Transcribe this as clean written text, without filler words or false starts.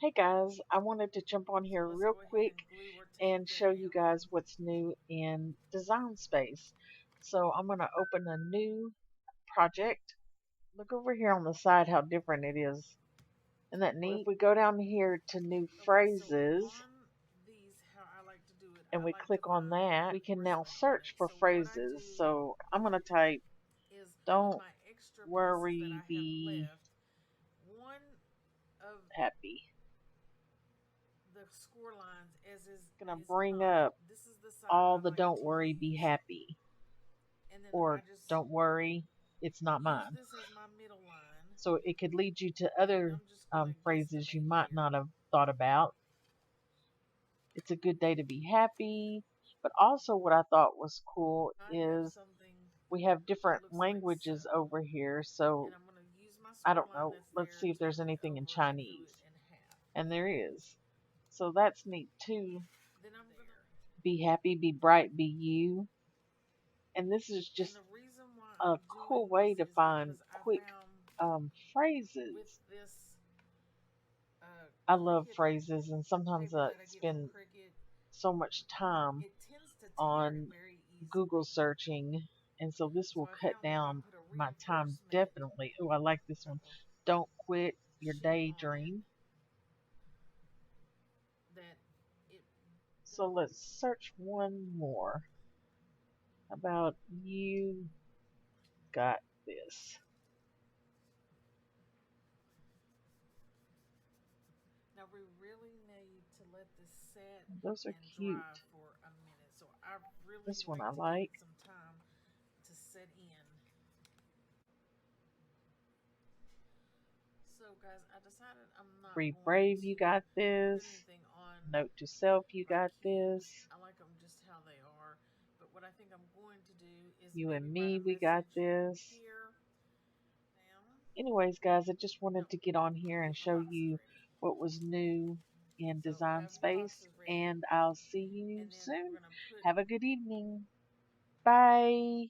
Hey guys, I wanted to jump on here real quick and show you guys what's new in Design Space. So I'm going to open a new project. Look over here on the side how different it is. Isn't that neat? If we go down here to new phrases and we click on that, we can now search for phrases. So I'm going to type, don't worry, be happy. Going to bring up all the don't worry, be happy, or don't worry, it's not mine. So it could lead you to other phrases you might not have thought about. It's a good day to be happy. But also, what I thought was cool is we have different languages over here. So I don't know. Let's see if there's anything in Chinese. And there is. So that's neat too. Be happy, be bright, be you. And this is just a cool way to find quick phrases. I love phrases, and sometimes I spend so much time on Google searching, and so this will cut down my time definitely. Oh, I like this one. Don't quit your daydream. So let's search one more. About you got this. Those are cute. This one I like. Be brave, you got this. Note to self, you got this. You and me, we got this. Anyways, guys, I just wanted to get on here and show you what was new in Design Space, and I'll see you soon. Have a good evening. Bye.